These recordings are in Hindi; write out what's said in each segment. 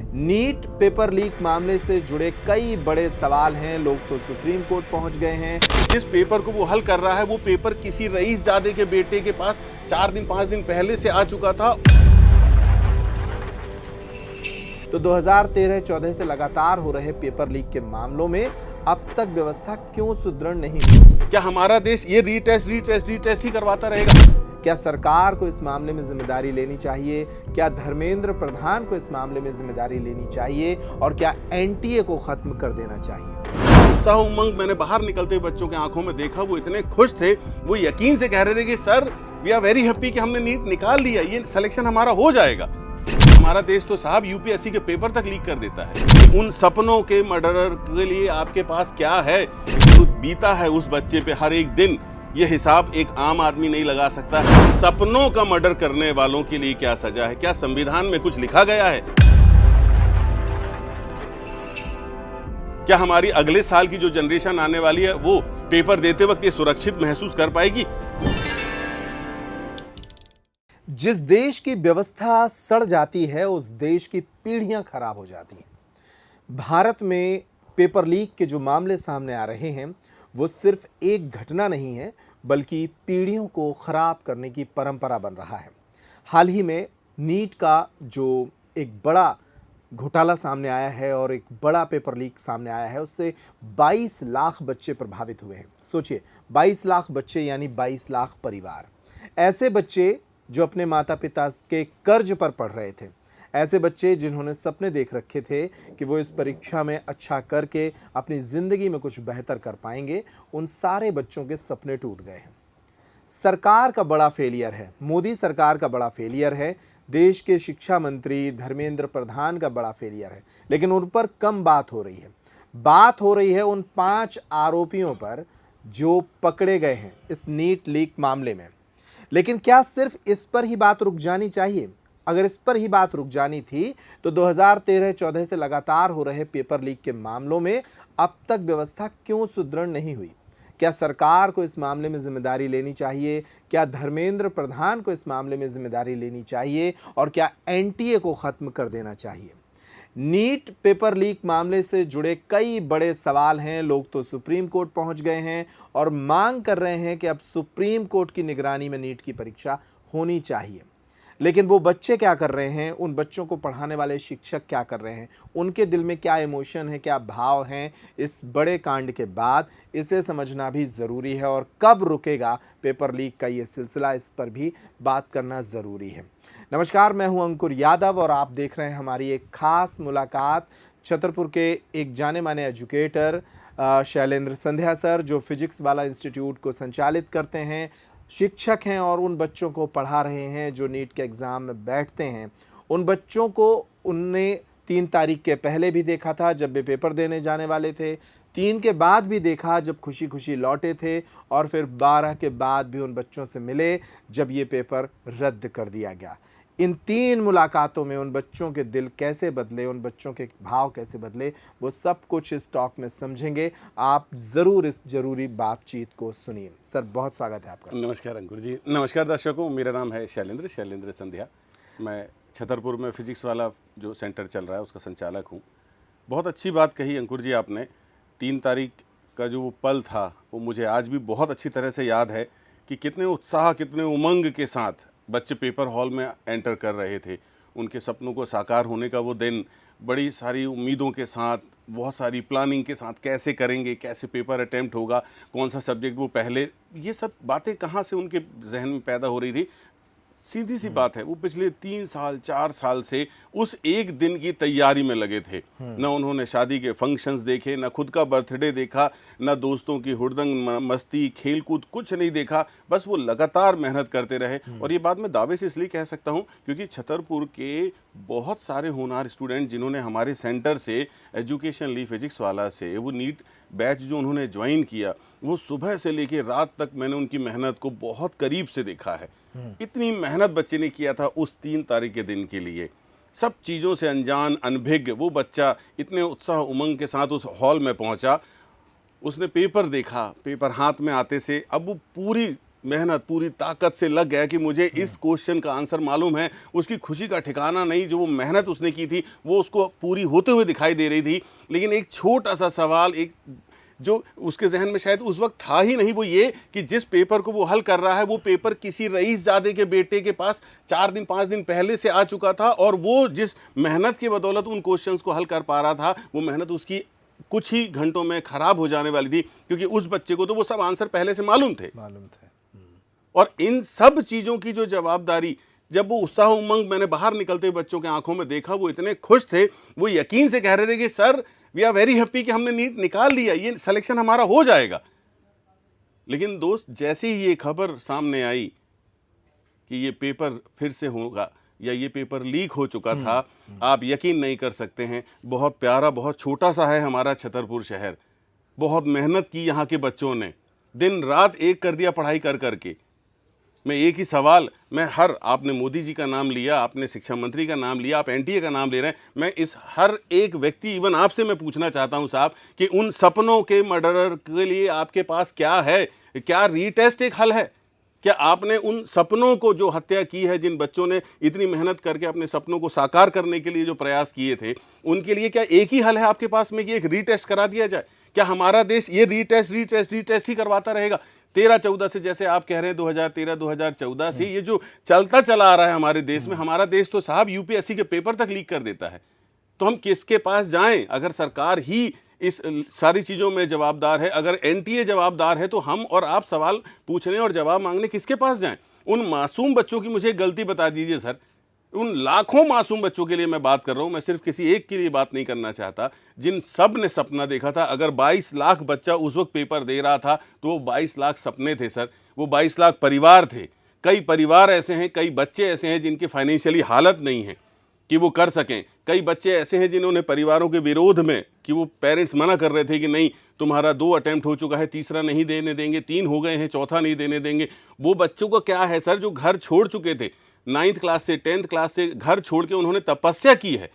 नीट पेपर लीक मामले से जुड़े कई बड़े सवाल हैं। लोग तो सुप्रीम कोर्ट पहुंच गए हैं। जिस पेपर को वो हल कर रहा है वो पेपर किसी रईसजादे के बेटे के पास 4 दिन 5 दिन पहले से आ चुका था। तो 2013-14 से लगातार हो रहे पेपर लीक के मामलों में अब तक व्यवस्था क्यों सुदृढ़ नहीं हुई? क्या हमारा देश ये रीटेस्ट ही करवाता रहेगा? क्या सरकार को इस मामले में जिम्मेदारी लेनी चाहिए? क्या धर्मेंद्र प्रधान को इस मामले में जिम्मेदारी लेनी चाहिए? और क्या एनटीए को खत्म कर देना चाहिए? उत्साह उमंग मैंने बाहर निकलते बच्चों के आंखों में देखा। वो इतने खुश थे, वो यकीन से कह रहे थे कि sir we are very happy कि हमने नीट निकाल लिया, ये सिलेक्शन हमारा हो जाएगा। हमारा देश तो साहब यूपीएससी के पेपर तक लीक कर देता है। उन सपनों के मर्डरर के लिए आपके पास क्या है? जो बीता है उस बच्चे पे हर एक दिन, ये हिसाब एक आम आदमी नहीं लगा सकता। सपनों का मर्डर करने वालों के लिए क्या सजा है? क्या संविधान में कुछ लिखा गया है? क्या हमारी अगले साल की जो जनरेशन आने वाली है वो पेपर देते वक्त ये सुरक्षित महसूस कर पाएगी? जिस देश की व्यवस्था सड़ जाती है उस देश की पीढ़ियां खराब हो जाती हैं। भारत में पेपर लीक के जो मामले सामने आ रहे हैं वो सिर्फ एक घटना नहीं है, बल्कि पीढ़ियों को खराब करने की परंपरा बन रहा है। हाल ही में नीट का जो एक बड़ा घोटाला सामने आया है और एक बड़ा पेपर लीक सामने आया है, उससे 22 लाख बच्चे प्रभावित हुए हैं। सोचिए, 22 लाख बच्चे यानी 22 लाख परिवार। ऐसे बच्चे जो अपने माता पिता के कर्ज पर पढ़ रहे थे, ऐसे बच्चे जिन्होंने सपने देख रखे थे कि वो इस परीक्षा में अच्छा करके अपनी ज़िंदगी में कुछ बेहतर कर पाएंगे, उन सारे बच्चों के सपने टूट गए हैं। सरकार का बड़ा फेलियर है, मोदी सरकार का बड़ा फेलियर है, देश के शिक्षा मंत्री धर्मेंद्र प्रधान का बड़ा फेलियर है। लेकिन उन पर कम बात हो रही है। बात हो रही है उन 5 आरोपियों पर जो पकड़े गए हैं इस नीट लीक मामले में। लेकिन क्या सिर्फ इस पर ही बात रुक जानी चाहिए? अगर इस पर ही बात रुक जानी थी तो 2013-14 से लगातार हो रहे पेपर लीक के मामलों में अब तक व्यवस्था क्यों सुदृढ़ नहीं हुई? क्या सरकार को इस मामले में जिम्मेदारी लेनी चाहिए? क्या धर्मेंद्र प्रधान को इस मामले में जिम्मेदारी लेनी चाहिए? और क्या एनटीए को खत्म कर देना चाहिए? नीट पेपर लीक मामले से जुड़े कई बड़े सवाल हैं। लोग तो सुप्रीम कोर्ट पहुंच गए हैं और मांग कर रहे हैं कि अब सुप्रीम कोर्ट की निगरानी में नीट की परीक्षा होनी चाहिए। लेकिन वो बच्चे क्या कर रहे हैं? उन बच्चों को पढ़ाने वाले शिक्षक क्या कर रहे हैं? उनके दिल में क्या इमोशन है, क्या भाव हैं? इस बड़े कांड के बाद इसे समझना भी ज़रूरी है। और कब रुकेगा पेपर लीक का ये सिलसिला, इस पर भी बात करना ज़रूरी है। नमस्कार, मैं हूं अंकुर यादव और आप देख रहे हैं हमारी एक खास मुलाकात छतरपुर के एक जाने माने एजुकेटर शैलेंद्र संध्या सर, जो फिजिक्स वाला इंस्टीट्यूट को संचालित करते हैं, शिक्षक हैं और उन बच्चों को पढ़ा रहे हैं जो नीट के एग्ज़ाम में बैठते हैं। उन बच्चों को उनने 3 तारीख के पहले भी देखा था जब वे पेपर देने जाने वाले थे, 3 के बाद भी देखा जब खुशी खुशी लौटे थे, और फिर 12 के बाद भी उन बच्चों से मिले जब ये पेपर रद्द कर दिया गया। इन 3 मुलाकातों में उन बच्चों के दिल कैसे बदले, उन बच्चों के भाव कैसे बदले, वो सब कुछ इस टॉक में समझेंगे। आप ज़रूर इस जरूरी बातचीत को सुनिए। सर, बहुत स्वागत है आपका। नमस्कार अंकुर जी। नमस्कार दर्शकों, मेरा नाम है शैलेंद्र संध्या। मैं छतरपुर में फिजिक्स वाला जो सेंटर चल रहा है उसका संचालक हूँ। बहुत अच्छी बात कही अंकुर जी आपने। 3 तारीख का जो वो पल था वो मुझे आज भी बहुत अच्छी तरह से याद है कि कितने उत्साह, कितने उमंग के साथ बच्चे पेपर हॉल में एंटर कर रहे थे। उनके सपनों को साकार होने का वो दिन, बड़ी सारी उम्मीदों के साथ, बहुत सारी प्लानिंग के साथ, कैसे करेंगे, कैसे पेपर अटेम्प्ट होगा, कौन सा सब्जेक्ट वो पहले, ये सब बातें कहाँ से उनके जहन में पैदा हो रही थी। सीधी सी बात है, वो पिछले 3 साल 4 साल से उस एक दिन की तैयारी में लगे थे। ना उन्होंने शादी के फंक्शंस देखे, ना खुद का बर्थडे देखा, ना दोस्तों की हुड़दंग मस्ती, खेल कूद, कुछ नहीं देखा। बस वो लगातार मेहनत करते रहे। और ये बात मैं दावे से इसलिए कह सकता हूँ क्योंकि छतरपुर के बहुत सारे होनहार स्टूडेंट जिन्होंने हमारे सेंटर से एजुकेशन ली फिजिक्स वाला से, वो नीट बैच जो उन्होंने ज्वाइन किया, वो सुबह से लेकर रात तक मैंने उनकी मेहनत को बहुत करीब से देखा है। इतनी मेहनत बच्चे ने किया था उस 3 तारीख के दिन के लिए। सब चीज़ों से अनजान, अनभिज्ञ वो बच्चा इतने उत्साह उमंग के साथ उस हॉल में पहुंचा। उसने पेपर देखा, पेपर हाथ में आते से अब वो पूरी मेहनत पूरी ताकत से लग गया कि मुझे इस क्वेश्चन का आंसर मालूम है, उसकी खुशी का ठिकाना नहीं। जो वो मेहनत उसने की थी वो उसको पूरी होते हुए दिखाई दे रही थी, लेकिन एक छोटा सा सवाल, एक जो उसके जहन में शायद उस वक्त था ही नहीं, वो ये कि जिस पेपर को वो हल कर रहा है वो पेपर किसी रईसजादे के बेटे के पास 4 दिन 5 दिन पहले से आ चुका था, और वो जिस मेहनत की बदौलत उन क्वेश्चंस को हल कर पा रहा था, वो मेहनत उसकी कुछ ही घंटों में खराब हो जाने वाली थी, क्योंकि उस बच्चे को तो वो सब आंसर पहले से मालूम थे। और इन सब चीज़ों की जो जवाबदारी, जब वो उत्साह उमंग मैंने बाहर निकलते बच्चों के आंखों में देखा, वो इतने खुश थे, वो यकीन से कह रहे थे कि sir we are very happy कि हमने नीट निकाल लिया, ये सिलेक्शन हमारा हो जाएगा। लेकिन दोस्त, जैसे ही ये खबर सामने आई कि ये पेपर फिर से होगा या ये पेपर लीक हो चुका था, आप यकीन नहीं कर सकते हैं। बहुत प्यारा, बहुत छोटा सा है हमारा छतरपुर शहर। बहुत मेहनत की यहाँ के बच्चों ने, दिन रात एक कर दिया पढ़ाई कर करके। मैं एक ही सवाल, आपने मोदी जी का नाम लिया, आपने शिक्षा मंत्री का नाम लिया, आप एनटीए का नाम ले रहे हैं, मैं इस हर एक व्यक्ति, इवन आपसे मैं पूछना चाहता हूं साहब कि उन सपनों के मर्डरर के लिए आपके पास क्या है? क्या रीटेस्ट एक हल है? क्या आपने उन सपनों को जो हत्या की है, जिन बच्चों ने इतनी मेहनत करके अपने सपनों को साकार करने के लिए जो प्रयास किए थे, उनके लिए क्या एक ही हल है आपके पास में कि एक रीटेस्ट करा दिया जाए? क्या हमारा देश ये रीटेस्ट ही करवाता रहेगा? 13-14 से, जैसे आप कह रहे हैं 2013-2014 से ये जो चलता चला आ रहा है हमारे देश में, हमारा देश तो साहब यूपीएससी के पेपर तक लीक कर देता है। तो हम किसके पास जाएं? अगर सरकार ही इस सारी चीज़ों में जवाबदार है, अगर एनटीए जवाबदार है, तो हम और आप सवाल पूछने और जवाब मांगने किसके पास जाएं? उन मासूम बच्चों की मुझे गलती बता दीजिए सर, उन लाखों मासूम बच्चों के लिए मैं बात कर रहा हूं, मैं सिर्फ किसी एक के लिए बात नहीं करना चाहता, जिन सब ने सपना देखा था। अगर 22 लाख बच्चा उस वक्त पेपर दे रहा था तो वो 22 लाख सपने थे सर, वो 22 लाख परिवार थे। कई परिवार ऐसे हैं, कई बच्चे ऐसे हैं जिनकी फाइनेंशियली हालत नहीं है कि वो कर सकें। कई बच्चे ऐसे हैं जिन्होंने परिवारों के विरोध में, कि वो पेरेंट्स मना कर रहे थे कि नहीं तुम्हारा 2 अटेम्प्ट हो चुका है, तीसरा नहीं देने देंगे, 3 हो गए हैं, चौथा नहीं देने देंगे। वो बच्चों को क्या है सर, जो घर छोड़ चुके थे, 9th क्लास से 10th क्लास से घर छोड़ के उन्होंने तपस्या की है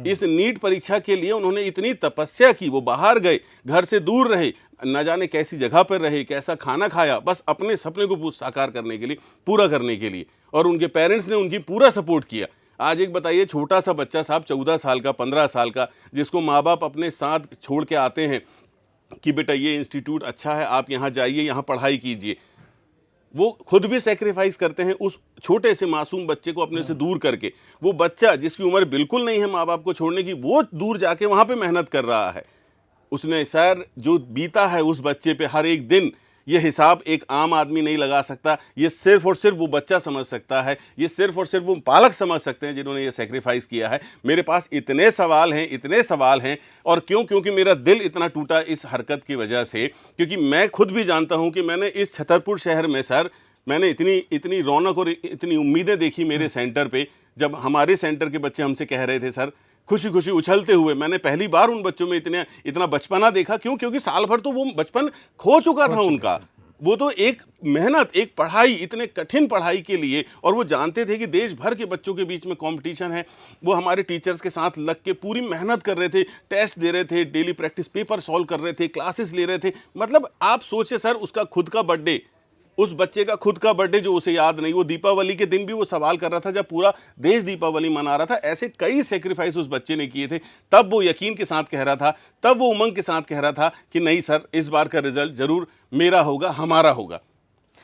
इस नीट परीक्षा के लिए। उन्होंने इतनी तपस्या की, वो बाहर गए, घर से दूर रहे, न जाने कैसी जगह पर रहे, कैसा खाना खाया, बस अपने सपने को साकार करने के लिए, पूरा करने के लिए। और उनके पेरेंट्स ने उनकी पूरा सपोर्ट किया। आज एक बताइए, छोटा सा बच्चा साहब, 14 साल का, 15 साल का, जिसको माँ बाप अपने साथ छोड़ के आते हैं कि बेटा ये इंस्टीट्यूट अच्छा है, आप यहाँ जाइए, यहाँ पढ़ाई कीजिए, वो खुद भी सेक्रीफाइस करते हैं उस छोटे से मासूम बच्चे को अपने से दूर करके। वो बच्चा जिसकी उम्र बिल्कुल नहीं है माँ बाप को छोड़ने की, वो दूर जाके वहाँ पे मेहनत कर रहा है। उसने सर जो बीता है उस बच्चे पे हर एक दिन, ये हिसाब एक आम आदमी नहीं लगा सकता। ये सिर्फ और सिर्फ वो बच्चा समझ सकता है, ये सिर्फ और सिर्फ वो पालक समझ सकते हैं जिन्होंने ये सेक्रीफाइस किया है। मेरे पास इतने सवाल हैं, इतने सवाल हैं। और क्यों? क्योंकि मेरा दिल इतना टूटा इस हरकत की वजह से, क्योंकि मैं खुद भी जानता हूं कि मैंने इस छतरपुर शहर में सर, मैंने इतनी रौनक और इतनी उम्मीदें देखी मेरे सेंटर पे। जब हमारे सेंटर के बच्चे हमसे कह रहे थे सर, खुशी खुशी उछलते हुए, मैंने पहली बार उन बच्चों में इतना बचपना देखा। क्यों? क्योंकि साल भर तो वो बचपन खो चुका था उनका। वो तो एक मेहनत, एक पढ़ाई, इतने कठिन पढ़ाई के लिए, और वो जानते थे कि देश भर के बच्चों के बीच में कंपटीशन है। वो हमारे टीचर्स के साथ लग के पूरी मेहनत कर रहे थे, टेस्ट दे रहे थे, डेली प्रैक्टिस पेपर सॉल्व कर रहे थे, क्लासेस ले रहे थे। मतलब आप सोचिए सर, उसका खुद का बर्थडे, उस बच्चे का खुद का बर्थडे जो उसे याद नहीं, वो दीपावली के दिन भी वो सवाल कर रहा था जब पूरा देश दीपावली मना रहा था। ऐसे कई सेक्रीफाइस उस बच्चे ने किए थे। तब वो यकीन के साथ कह रहा था, तब वो उमंग के साथ कह रहा था कि नहीं सर, इस बार का रिजल्ट जरूर मेरा होगा, हमारा होगा।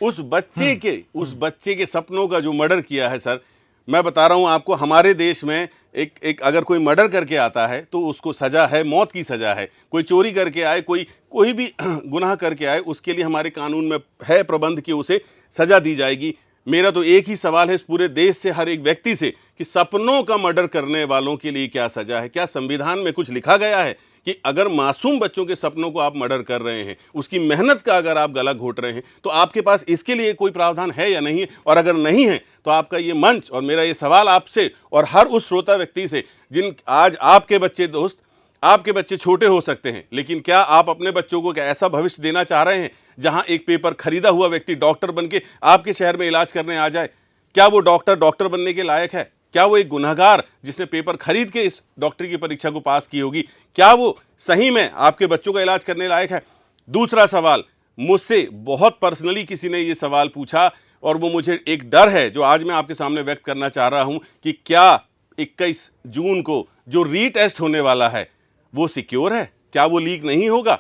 उस बच्चे के सपनों का जो मर्डर किया है सर, मैं बता रहा हूं आपको, हमारे देश में एक अगर कोई मर्डर करके आता है तो उसको सजा है, मौत की सजा है। कोई चोरी करके आए, कोई भी गुनाह करके आए, उसके लिए हमारे कानून में है प्रबंध कि उसे सजा दी जाएगी। मेरा तो एक ही सवाल है इस पूरे देश से, हर एक व्यक्ति से, कि सपनों का मर्डर करने वालों के लिए क्या सजा है? क्या संविधान में कुछ लिखा गया है कि अगर मासूम बच्चों के सपनों को आप मर्डर कर रहे हैं, उसकी मेहनत का अगर आप गला घोट रहे हैं, तो आपके पास इसके लिए कोई प्रावधान है या नहीं है? और अगर नहीं है तो आपका ये मंच और मेरा ये सवाल आपसे और हर उस श्रोता व्यक्ति से, जिन आज आपके बच्चे, दोस्त आपके बच्चे छोटे हो सकते हैं, लेकिन क्या आप अपने बच्चों को क्या ऐसा भविष्य देना चाह रहे हैं जहां एक पेपर खरीदा हुआ व्यक्ति डॉक्टर बनके आपके शहर में इलाज करने आ जाए? क्या वो डॉक्टर बनने के लायक है? क्या वो एक गुनहगार जिसने पेपर खरीद के इस डॉक्टरी की परीक्षा को पास की होगी, क्या वो सही में आपके बच्चों का इलाज करने लायक है? दूसरा सवाल, मुझसे बहुत पर्सनली किसी ने ये सवाल पूछा और वो मुझे एक डर है जो आज मैं आपके सामने व्यक्त करना चाह रहा हूं कि क्या 21 जून को जो रीटेस्ट होने वाला है वो सिक्योर है, क्या वो लीक नहीं होगा।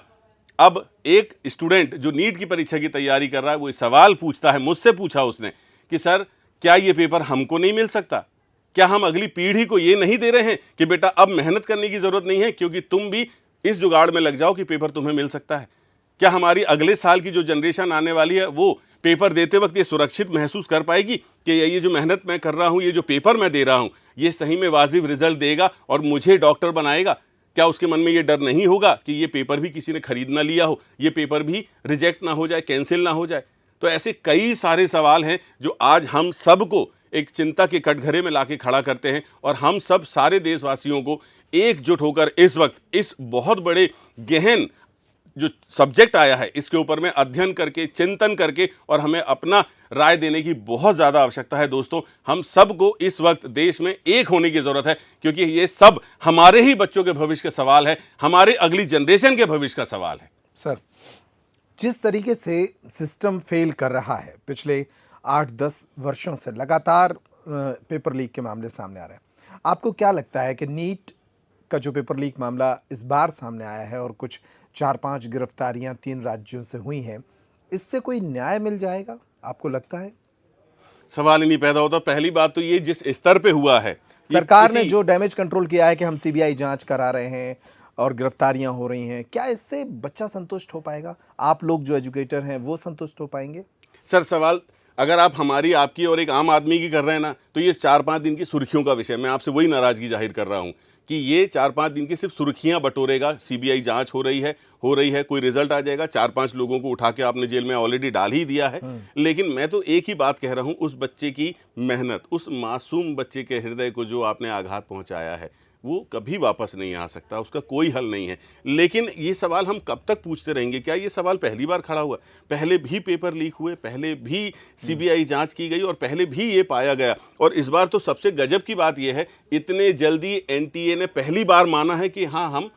अब एक स्टूडेंट जो नीट की परीक्षा की तैयारी कर रहा है वो सवाल पूछता है, मुझसे पूछा उसने कि सर क्या ये पेपर हमको नहीं मिल सकता, क्या हम अगली पीढ़ी को ये नहीं दे रहे हैं कि बेटा अब मेहनत करने की जरूरत नहीं है क्योंकि तुम भी इस जुगाड़ में लग जाओ कि पेपर तुम्हें मिल सकता है। क्या हमारी अगले साल की जो जनरेशन आने वाली है वो पेपर देते वक्त ये सुरक्षित महसूस कर पाएगी कि ये जो मेहनत मैं कर रहा हूं, ये जो पेपर मैं दे रहा हूं, ये सही में वाजिब रिजल्ट देगा और मुझे डॉक्टर बनाएगा। क्या उसके मन में ये डर नहीं होगा कि ये पेपर भी किसी ने खरीद ना लिया हो, ये पेपर भी रिजेक्ट ना हो जाए, कैंसिल ना हो जाए। तो ऐसे कई सारे सवाल हैं जो आज हम सबको एक चिंता के कटघरे में लाके खड़ा करते हैं और हम सब सारे देशवासियों को एकजुट होकर इस वक्त इस बहुत बड़े गहन जो सब्जेक्ट आया है इसके ऊपर में अध्ययन करके, चिंतन करके और हमें अपना राय देने की बहुत ज़्यादा आवश्यकता है। दोस्तों, हम सबको इस वक्त देश में एक होने की ज़रूरत है क्योंकि ये सब हमारे ही बच्चों के भविष्य का सवाल है, हमारे अगली जनरेशन के भविष्य का सवाल है। सर, जिस तरीके से सिस्टम फेल कर रहा है, पिछले 8-10 वर्षों से लगातार पेपर लीक के मामले सामने आ रहे हैं, आपको क्या लगता है कि नीट का जो पेपर लीक मामला इस बार सामने आया है और कुछ 4-5 गिरफ्तारियां 3 राज्यों से हुई हैं, इससे कोई न्याय मिल जाएगा, आपको लगता है? सवाल ही नहीं पैदा होता। पहली बात तो ये जिस स्तर पे हुआ है, सरकार ने जो डैमेज कंट्रोल किया है कि हम सीबीआई जांच करा रहे हैं और गिरफ्तारियां हो रही हैं, क्या इससे बच्चा संतुष्ट हो पाएगा? आप लोग जो एजुकेटर हैं वो संतुष्ट हो पाएंगे? सर, सवाल अगर आप हमारी, आपकी और एक आम आदमी की कर रहे हैं ना, तो ये 4-5 दिन की सुर्खियों का विषय। मैं आपसे वही नाराजगी जाहिर कर रहा हूं कि ये 4-5 दिन की सिर्फ सुर्खियां बटोरेगा। सीबीआई जांच हो रही है, कोई रिजल्ट आ जाएगा, 4-5 लोगों को उठा के आपने जेल में ऑलरेडी डाल ही दिया है। लेकिन मैं तो एक ही बात कह रहा हूं, उस बच्चे की मेहनत, उस मासूम बच्चे के हृदय को जो आपने आघात पहुंचाया है वो कभी वापस नहीं आ सकता, उसका कोई हल नहीं है। लेकिन ये सवाल हम कब तक पूछते रहेंगे? क्या ये सवाल पहली बार खड़ा हुआ? पहले भी पेपर लीक हुए, पहले भी सीबीआई जांच की गई और पहले भी ये पाया गया। और इस बार तो सबसे गजब की बात यह है, इतने जल्दी एनटीए ने पहली बार माना है कि हाँ, हम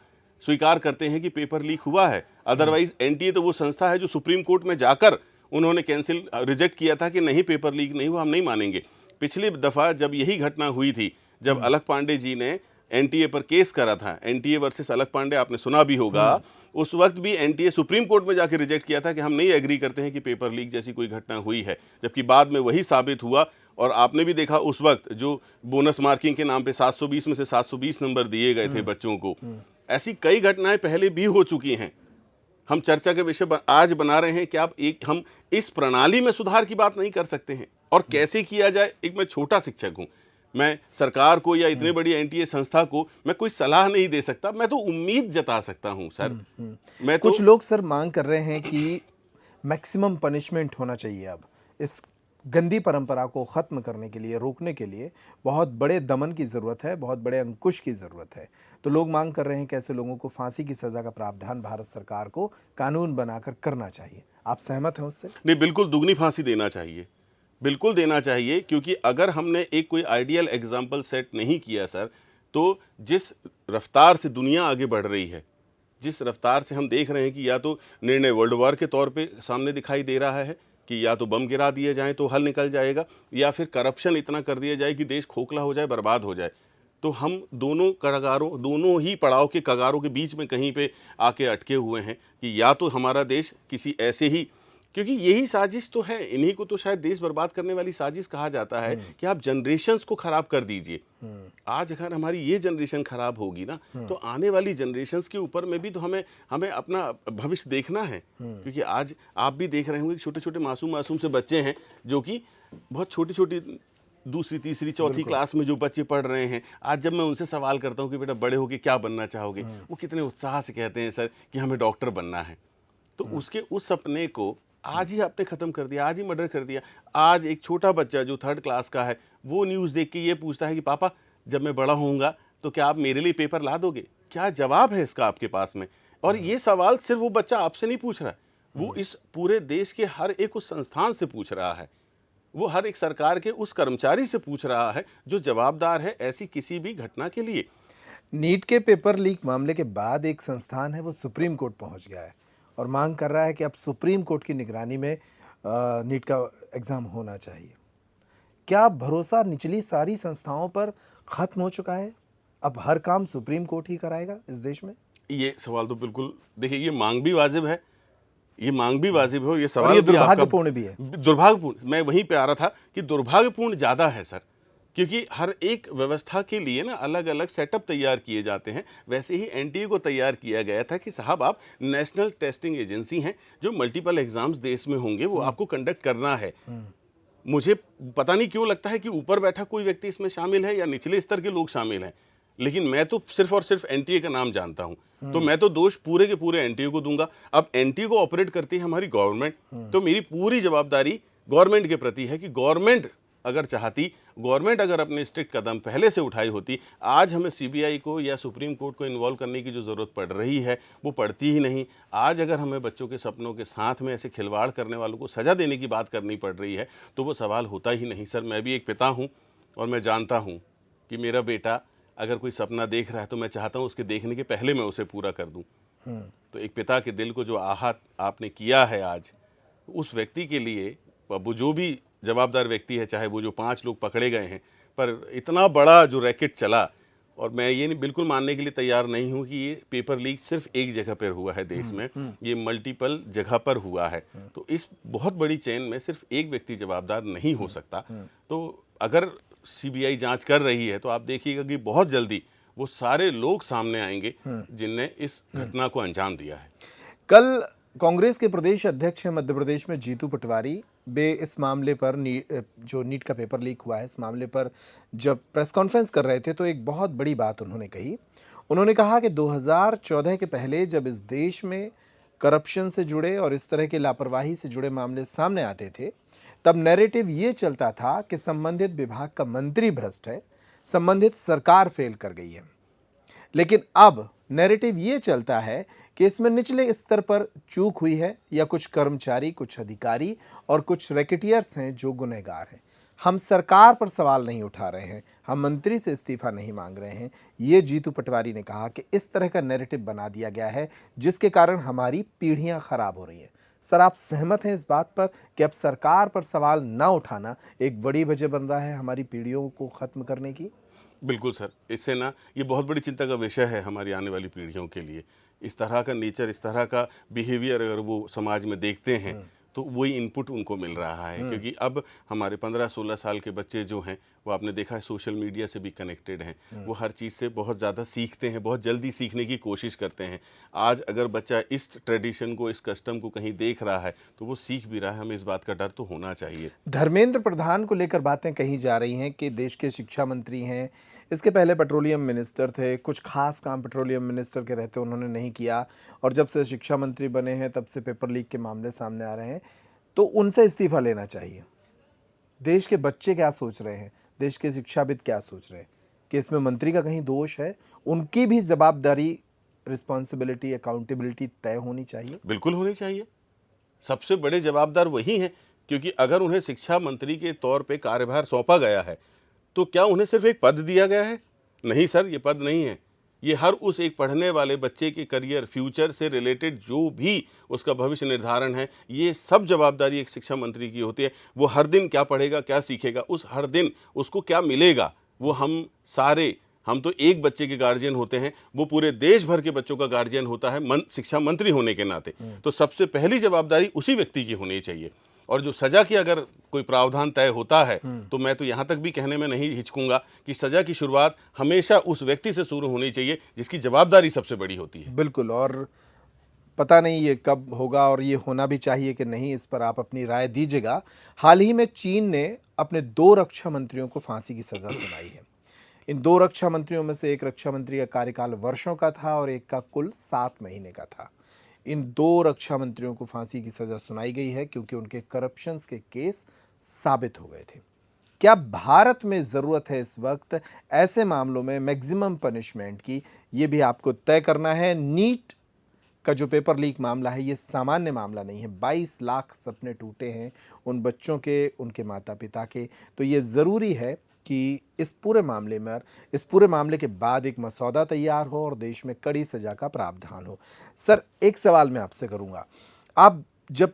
स्वीकार करते हैं कि पेपर लीक हुआ है। अदरवाइज एनटीए तो वो संस्था है जो सुप्रीम कोर्ट में जाकर उन्होंने कैंसिल रिजेक्ट किया था कि नहीं, पेपर लीक नहीं हुआ, हम नहीं मानेंगे। पिछली दफ़ा जब यही घटना हुई थी, जब अलख पांडे जी ने एनटीए पर केस करा था, एनटीए वर्सेस अलख पांडे, आपने सुना भी होगा, उस वक्त भी एनटीए सुप्रीम कोर्ट में जाकर रिजेक्ट किया था कि हम नहीं एग्री करते हैं कि पेपर लीक जैसी कोई घटना हुई है। जबकि बाद में वही साबित हुआ और आपने भी देखा उस वक्त जो बोनस मार्किंग के नाम पे 720 में से 720 नंबर दिए गए थे बच्चों को। ऐसी कई घटनाएं पहले भी हो चुकी हैं। हम चर्चा के विषय आज बना रहे हैं कि हम इस प्रणाली में सुधार की बात नहीं कर सकते हैं और कैसे किया जाए। एक मैं छोटा शिक्षक हूं, मैं सरकार को या इतने बड़ी एनटीए संस्था को मैं कोई सलाह नहीं दे सकता, मैं तो उम्मीद जता सकता हूं सर। मैं तो कुछ लोग सर मांग कर रहे हैं कि मैक्सिमम पनिशमेंट होना चाहिए। अब इस गंदी परंपरा को ख़त्म करने के लिए, रोकने के लिए बहुत बड़े दमन की ज़रूरत है, बहुत बड़े अंकुश की ज़रूरत है। तो लोग मांग कर रहे हैं कि ऐसे लोगों को फांसी की सज़ा का प्रावधान भारत सरकार को कानून बनाकर करना चाहिए। आप सहमत हैं उससे? नहीं, बिल्कुल दुगनी फांसी देना चाहिए, बिल्कुल देना चाहिए। क्योंकि अगर हमने एक कोई आइडियल एग्जाम्पल सेट नहीं किया सर, तो जिस रफ्तार से दुनिया आगे बढ़ रही है, जिस रफ्तार से हम देख रहे हैं कि या तो निर्णय वर्ल्ड वॉर के तौर पे सामने दिखाई दे रहा है कि या तो बम गिरा दिए जाएं तो हल निकल जाएगा, या फिर करप्शन इतना कर दिया जाए कि देश खोखला हो जाए, बर्बाद हो जाए, तो हम दोनों कगारों, दोनों ही पड़ाव के कगारों के बीच में कहीं पे आके अटके हुए हैं कि या तो हमारा देश किसी ऐसे ही, क्योंकि यही साजिश तो है, इन्हीं को तो शायद देश बर्बाद करने वाली साजिश कहा जाता है कि आप जनरेशंस को खराब कर दीजिए। आज अगर हमारी ये जनरेशन खराब होगी ना, तो आने वाली जनरेशंस के ऊपर में भी तो हमें अपना भविष्य देखना है। क्योंकि आज आप भी देख रहे होंगे छोटे छोटे मासूम से बच्चे हैं जो कि बहुत छोटी छोटी दूसरी, तीसरी, चौथी क्लास में जो बच्चे पढ़ रहे हैं, आज जब मैं उनसे सवाल करता हूँ कि बेटा बड़े होके क्या बनना चाहोगे, वो कितने उत्साह से कहते हैं सर कि हमें डॉक्टर बनना है। तो उसके उस सपने को आज ही आपने खत्म कर दिया, आज ही मर्डर कर दिया। आज एक छोटा बच्चा जो 3rd क्लास का है, वो न्यूज़ देख के ये पूछता है कि पापा जब मैं बड़ा होऊंगा तो क्या आप मेरे लिए पेपर ला दोगे? क्या जवाब है इसका आपके पास में? और ये सवाल सिर्फ वो बच्चा आपसे नहीं पूछ रहा है, वो इस पूरे देश के हर एक उस संस्थान से पूछ रहा है, वो हर एक सरकार के उस कर्मचारी से पूछ रहा है जो जवाबदार है ऐसी किसी भी घटना के लिए। नीट के पेपर लीक मामले के बाद एक संस्थान है वो सुप्रीम कोर्ट पहुंच गया है और मांग कर रहा है कि अब सुप्रीम कोर्ट की निगरानी में नीट का एग्ज़ाम होना चाहिए। क्या भरोसा निचली सारी संस्थाओं पर खत्म हो चुका है? अब हर काम सुप्रीम कोर्ट ही कराएगा इस देश में? ये सवाल तो बिल्कुल, देखिए, ये मांग भी वाजिब है, ये मांग भी वाजिब है, और ये और सवाल ये भी आपका दुर्भाग्यपूर्ण भी है। दुर्भाग्यपूर्ण, मैं वहीं पे आ रहा था कि दुर्भाग्यपूर्ण ज़्यादा है सर, क्योंकि हर एक व्यवस्था के लिए ना अलग अलग सेटअप तैयार किए जाते हैं। वैसे ही एनटीए को तैयार किया गया था कि साहब आप नेशनल टेस्टिंग एजेंसी हैं, जो मल्टीपल एग्जाम्स देश में होंगे वो आपको कंडक्ट करना है। मुझे पता नहीं क्यों लगता है कि ऊपर बैठा कोई व्यक्ति इसमें शामिल है या निचले स्तर के लोग शामिल हैं, लेकिन मैं तो सिर्फ और सिर्फ एनटीए का नाम जानता हूं, तो मैं तो दोष पूरे के पूरे एनटीए को दूंगा। अब एनटीए को ऑपरेट करती है हमारी गवर्नमेंट, तो मेरी पूरी जवाबदारी गवर्नमेंट के प्रति है कि गवर्नमेंट अगर चाहती, गवर्नमेंट अगर अपने स्ट्रिक्ट कदम पहले से उठाई होती, आज हमें सीबीआई को या सुप्रीम कोर्ट को इन्वॉल्व करने की जो ज़रूरत पड़ रही है वो पड़ती ही नहीं। आज अगर हमें बच्चों के सपनों के साथ में ऐसे खिलवाड़ करने वालों को सज़ा देने की बात करनी पड़ रही है तो वो सवाल होता ही नहीं। सर, मैं भी एक पिता हूँ और मैं जानता हूँ कि मेरा बेटा अगर कोई सपना देख रहा है तो मैं चाहता हूँ उसके देखने के पहले मैं उसे पूरा कर दूँ। तो एक पिता के दिल को जो आहत आपने किया है आज, उस व्यक्ति के लिए, वो जो भी जवाबदार व्यक्ति है, चाहे वो जो 5 लोग पकड़े गए हैं, पर इतना बड़ा जो रैकेट चला, और मैं ये नहीं बिल्कुल मानने के लिए तैयार नहीं हूँ कि ये पेपर लीक सिर्फ एक जगह पर हुआ है देश में, ये मल्टीपल जगह पर हुआ है। तो इस बहुत बड़ी चेन में सिर्फ एक व्यक्ति जवाबदार नहीं हो सकता। तो अगर सीबीआई जांच कर रही है तो आप देखिएगा कि बहुत जल्दी वो सारे लोग सामने आएंगे जिनने इस घटना को अंजाम दिया है। कल कांग्रेस के प्रदेश अध्यक्ष हैं मध्य प्रदेश में जीतू पटवारी, वे इस मामले पर जो नीट का पेपर लीक हुआ है इस मामले पर जब प्रेस कॉन्फ्रेंस कर रहे थे तो एक बहुत बड़ी बात उन्होंने कही। उन्होंने कहा कि 2014 के पहले जब इस देश में करप्शन से जुड़े और इस तरह की लापरवाही से जुड़े मामले सामने आते थे, तब नैरेटिव ये चलता था कि संबंधित विभाग का मंत्री भ्रष्ट है, संबंधित सरकार फेल कर गई है। लेकिन अब नैरेटिव ये चलता है कि इसमें निचले स्तर पर चूक हुई है या कुछ कर्मचारी, कुछ अधिकारी और कुछ रैकेटियर्स हैं जो गुनहगार हैं। हम सरकार पर सवाल नहीं उठा रहे हैं, हम मंत्री से इस्तीफा नहीं मांग रहे हैं। ये जीतू पटवारी ने कहा कि इस तरह का नैरेटिव बना दिया गया है जिसके कारण हमारी पीढ़ियां खराब हो रही हैं। सर, आप सहमत हैं इस बात पर कि अब सरकार पर सवाल ना उठाना एक बड़ी वजह बन रहा है हमारी पीढ़ियों को खत्म करने की? बिल्कुल सर, इससे ना ये बहुत बड़ी चिंता का विषय है हमारी आने वाली पीढ़ियों के लिए। इस तरह का नेचर, इस तरह का बिहेवियर अगर वो समाज में देखते हैं तो वही इनपुट उनको मिल रहा है, क्योंकि अब हमारे 15-16 साल के बच्चे जो हैं वो आपने देखा है सोशल मीडिया से भी कनेक्टेड हैं, वो हर चीज़ से बहुत ज़्यादा सीखते हैं, बहुत जल्दी सीखने की कोशिश करते हैं। आज अगर बच्चा इस ट्रेडिशन को, इस कस्टम को कहीं देख रहा है तो वो सीख भी रहा है, हमें इस बात का डर तो होना चाहिए। धर्मेंद्र प्रधान को लेकर बातें कही जा रही हैं कि देश के शिक्षा मंत्री हैं, इसके पहले पेट्रोलियम मिनिस्टर थे, कुछ खास काम पेट्रोलियम मिनिस्टर के रहते उन्होंने नहीं किया और जब से शिक्षा मंत्री बने हैं तब से पेपर लीक के मामले सामने आ रहे हैं, तो उनसे इस्तीफा लेना चाहिए। देश के बच्चे क्या सोच रहे हैं, देश के शिक्षाविद क्या सोच रहे हैं कि इसमें मंत्री का कहीं दोष है? उनकी भी जवाबदारी, रिस्पॉन्सिबिलिटी, अकाउंटेबिलिटी तय होनी चाहिए। बिल्कुल होनी चाहिए, सबसे बड़े जवाबदार वही हैं, क्योंकि अगर उन्हें शिक्षा मंत्री के तौर पे कार्यभार सौंपा गया है तो क्या उन्हें सिर्फ एक पद दिया गया है? नहीं सर, ये पद नहीं है, ये हर उस एक पढ़ने वाले बच्चे के करियर, फ्यूचर से रिलेटेड जो भी उसका भविष्य निर्धारण है, ये सब जवाबदारी एक शिक्षा मंत्री की होती है। वो हर दिन क्या पढ़ेगा, क्या सीखेगा, उस हर दिन उसको क्या मिलेगा, वो हम तो एक बच्चे के गार्जियन होते हैं, वो पूरे देश भर के बच्चों का गार्जियन होता है शिक्षा मंत्री होने के नाते। तो सबसे पहली जवाबदारी उसी व्यक्ति की होनी चाहिए। और जो सजा की अगर कोई प्रावधान तय होता है तो मैं तो यहाँ तक भी कहने में नहीं हिचकूंगा कि सजा की शुरुआत हमेशा उस व्यक्ति से शुरू होनी चाहिए जिसकी जवाबदारी सबसे बड़ी होती है। बिल्कुल, और पता नहीं ये कब होगा और ये होना भी चाहिए कि नहीं, इस पर आप अपनी राय दीजिएगा। हाल ही में चीन ने अपने 2 रक्षा मंत्रियों को फांसी की सजा सुनाई है। इन 2 रक्षा मंत्रियों में से एक रक्षा मंत्री का कार्यकाल वर्षों का था और एक का कुल 7 महीने का था। इन 2 रक्षा मंत्रियों को फांसी की सजा सुनाई गई है क्योंकि उनके करप्शंस के केस साबित हो गए थे। क्या भारत में ज़रूरत है इस वक्त ऐसे मामलों में मैक्सिमम पनिशमेंट की? ये भी आपको तय करना है। नीट का जो पेपर लीक मामला है ये सामान्य मामला नहीं है। 22 लाख सपने टूटे हैं उन बच्चों के, उनके माता पिता के। तो ये ज़रूरी है कि इस पूरे मामले के बाद एक मसौदा तैयार हो और देश में कड़ी सजा का प्रावधान हो। सर, एक सवाल मैं आपसे करूंगा। आप जब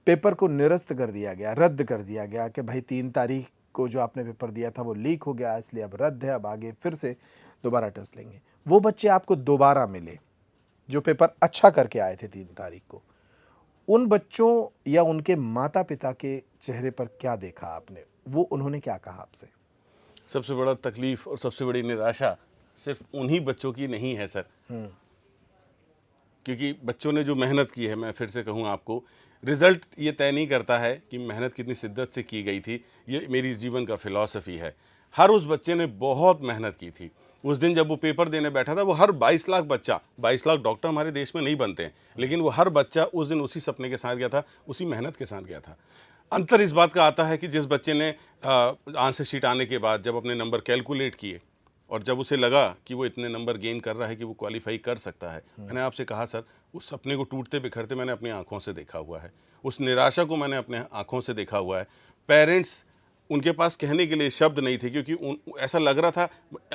पेपर को निरस्त कर दिया गया, रद्द कर दिया गया कि भाई 3 तारीख को जो आपने पेपर दिया था वो लीक हो गया, इसलिए अब रद्द है, अब आगे फिर से दोबारा टेस्ट लेंगे। वो बच्चे आपको दोबारा मिले जो पेपर अच्छा करके आए थे 3 तारीख को। उन बच्चों या उनके माता-पिता के चेहरे पर क्या देखा आपने? वो उन्होंने क्या कहा आपसे? सबसे बड़ा तकलीफ और सबसे बड़ी निराशा सिर्फ उन्हीं बच्चों की नहीं है सर, क्योंकि बच्चों ने जो मेहनत की है, मैं फिर से कहूँ आपको, रिजल्ट ये तय नहीं करता है कि मेहनत कितनी शिद्दत से की गई थी। ये मेरी जीवन का फिलॉसफी है। हर उस बच्चे ने बहुत मेहनत की थी। उस दिन जब वो पेपर देने बैठा था, वो हर 22 लाख बच्चा, 22 लाख डॉक्टर हमारे देश में नहीं बनते हैं, लेकिन वो हर बच्चा उस दिन उसी सपने के साथ गया था, उसी मेहनत के साथ गया था। अंतर इस बात का आता है कि जिस बच्चे ने आंसर शीट आने के बाद जब अपने नंबर कैलकुलेट किए और जब उसे लगा कि वो इतने नंबर गेन कर रहा है कि वो क्वालिफाई कर सकता है, मैंने आपसे कहा सर, उस सपने को टूटते बिखरते मैंने अपनी आंखों से देखा हुआ है, उस निराशा को मैंने अपने आंखों से देखा हुआ है। पेरेंट्स, उनके पास कहने के लिए शब्द नहीं थे, क्योंकि ऐसा लग रहा था।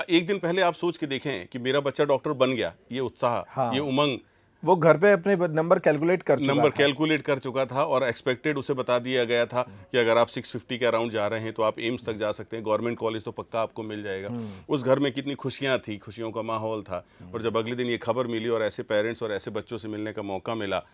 एक दिन पहले आप सोच के देखें कि मेरा बच्चा डॉक्टर बन गया, ये उत्साह, हाँ। ये उमंग, वो घर पे अपने नंबर कैलकुलेट कर चुका था और एक्सपेक्टेड उसे बता दिया गया था कि अगर आप 650 के अराउंड जा रहे हैं तो आप एम्स तक जा सकते हैं, गवर्नमेंट कॉलेज तो पक्का आपको मिल जाएगा। उस घर में कितनी खुशियां थी, खुशियों का माहौल था। और जब अगले दिन ये खबर मिली और ऐसे पेरेंट्स और ऐसे बच्चों से मिलने का मौका मिला,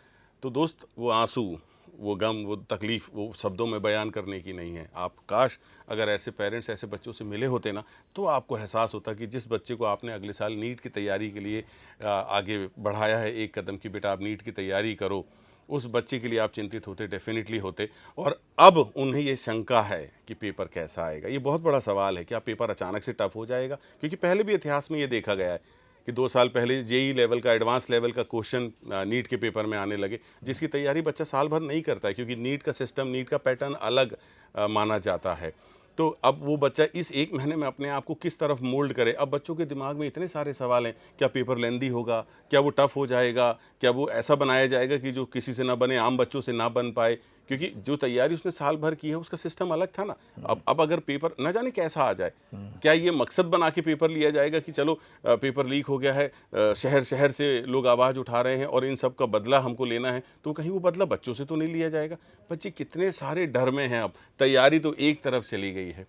तो दोस्त, वो आंसू, वो गम, वो तकलीफ, वो शब्दों में बयान करने की नहीं है। आप काश अगर ऐसे पेरेंट्स ऐसे बच्चों से मिले होते ना, तो आपको एहसास होता कि जिस बच्चे को आपने अगले साल नीट की तैयारी के लिए आगे बढ़ाया है एक कदम की, बेटा आप नीट की तैयारी करो, उस बच्चे के लिए आप चिंतित होते, डेफिनेटली होते। और अब उन्हें ये शंका है कि पेपर कैसा आएगा। ये बहुत बड़ा सवाल है, क्या पेपर अचानक से टफ हो जाएगा? क्योंकि पहले भी इतिहास में ये देखा गया है कि 2 साल पहले जेई लेवल का, एडवांस लेवल का क्वेश्चन नीट के पेपर में आने लगे, जिसकी तैयारी बच्चा साल भर नहीं करता है, क्योंकि नीट का सिस्टम, नीट का पैटर्न अलग माना जाता है। तो अब वो बच्चा इस 1 महीने में अपने आप को किस तरफ मोल्ड करे? अब बच्चों के दिमाग में इतने सारे सवाल हैं, क्या पेपर लेंदी होगा, क्या वो टफ हो जाएगा, क्या वो ऐसा बनाया जाएगा कि जो किसी से ना बने, आम बच्चों से ना बन पाए, क्योंकि जो तैयारी उसने साल भर की है उसका सिस्टम अलग था ना। अब अगर पेपर न जाने कैसा आ जाए, क्या ये मकसद बना के पेपर लिया जाएगा कि चलो पेपर लीक हो गया है, शहर शहर से लोग आवाज़ उठा रहे हैं और इन सब का बदला हमको लेना है, तो कहीं वो बदला बच्चों से तो नहीं लिया जाएगा? बच्चे कितने सारे डर में हैं। अब तैयारी तो एक तरफ चली गई है,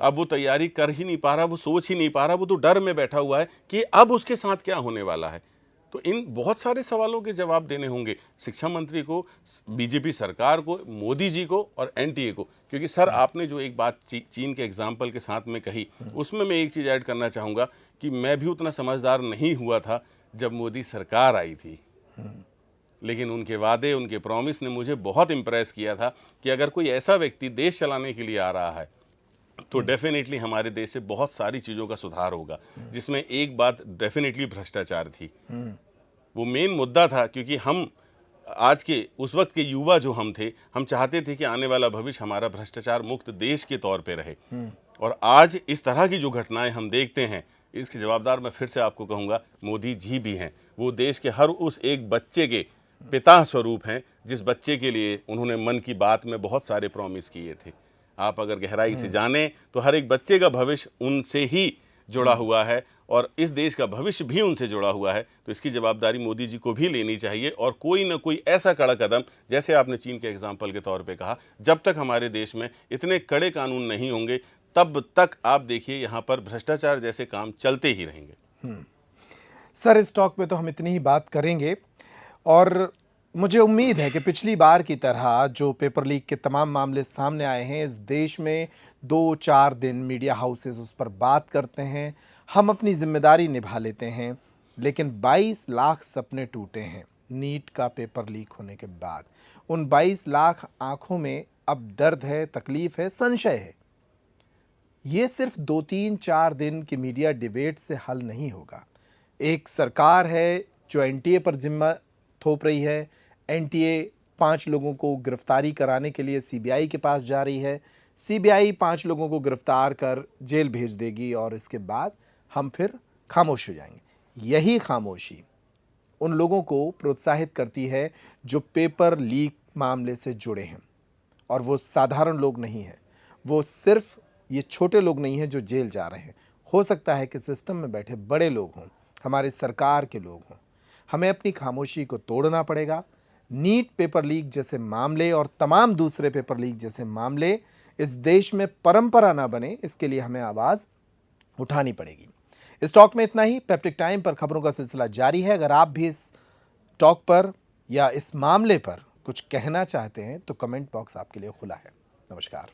अब वो तैयारी कर ही नहीं पा रहा, वो सोच ही नहीं पा रहा, वो तो डर में बैठा हुआ है कि अब उसके साथ क्या होने वाला है। तो इन बहुत सारे सवालों के जवाब देने होंगे शिक्षा मंत्री को, बीजेपी सरकार को, मोदी जी को और एनटीए को। क्योंकि सर, आपने जो एक बात चीन के एग्जाम्पल के साथ में कही, उसमें मैं एक चीज़ ऐड करना चाहूँगा कि मैं भी उतना समझदार नहीं हुआ था जब मोदी सरकार आई थी, लेकिन उनके वादे, उनके प्रॉमिस ने मुझे बहुत इम्प्रेस किया था कि अगर कोई ऐसा व्यक्ति देश चलाने के लिए आ रहा है तो डेफिनेटली हमारे देश से बहुत सारी चीज़ों का सुधार होगा, जिसमें एक बात डेफिनेटली भ्रष्टाचार थी। वो मेन मुद्दा था, क्योंकि हम आज के, उस वक्त के युवा जो हम थे, हम चाहते थे कि आने वाला भविष्य हमारा भ्रष्टाचार मुक्त देश के तौर पे रहे। और आज इस तरह की जो घटनाएं हम देखते हैं, इसके जवाबदार मैं फिर से आपको कहूँगा मोदी जी भी हैं। वो देश के हर उस एक बच्चे के पिता स्वरूप हैं, जिस बच्चे के लिए उन्होंने मन की बात में बहुत सारे प्रॉमिस किए थे। आप अगर गहराई से जानें तो हर एक बच्चे का भविष्य उनसे ही जुड़ा हुआ है और इस देश का भविष्य भी उनसे जुड़ा हुआ है। तो इसकी जवाबदारी मोदी जी को भी लेनी चाहिए और कोई ना कोई ऐसा कड़ा कदम, जैसे आपने चीन के एग्जाम्पल के तौर पे कहा, जब तक हमारे देश में इतने कड़े कानून नहीं होंगे, तब तक आप देखिए यहाँ पर भ्रष्टाचार जैसे काम चलते ही रहेंगे। सर, इस टॉक में तो हम इतनी ही बात करेंगे और मुझे उम्मीद है कि पिछली बार की तरह जो पेपर लीक के तमाम मामले सामने आए हैं, इस देश में 2-4 दिन मीडिया हाउसेस उस पर बात करते हैं, हम अपनी जिम्मेदारी निभा लेते हैं, लेकिन 22 लाख सपने टूटे हैं नीट का पेपर लीक होने के बाद। उन 22 लाख आंखों में अब दर्द है, तकलीफ है, संशय है। ये सिर्फ 2-3-4 दिन की मीडिया डिबेट से हल नहीं होगा। एक सरकार है जो एनटीए पर जिम्मा थोप रही है, एनटीए 5 लोगों को गिरफ्तारी कराने के लिए सीबीआई के पास जा रही है, सीबीआई 5 लोगों को गिरफ्तार कर जेल भेज देगी और इसके बाद हम फिर खामोश हो जाएंगे। यही खामोशी उन लोगों को प्रोत्साहित करती है जो पेपर लीक मामले से जुड़े हैं, और वो साधारण लोग नहीं हैं, वो सिर्फ ये छोटे लोग नहीं हैं जो जेल जा रहे हैं। हो सकता है कि सिस्टम में बैठे बड़े लोग हों, हमारे सरकार के लोग हों। हमें अपनी खामोशी को तोड़ना पड़ेगा। नीट पेपर लीक जैसे मामले और तमाम दूसरे पेपर लीक जैसे मामले इस देश में परंपरा ना बने, इसके लिए हमें आवाज़ उठानी पड़ेगी। इस टॉक में इतना ही। पेप्टिक टाइम पर खबरों का सिलसिला जारी है। अगर आप भी इस टॉक पर या इस मामले पर कुछ कहना चाहते हैं तो कमेंट बॉक्स आपके लिए खुला है। नमस्कार।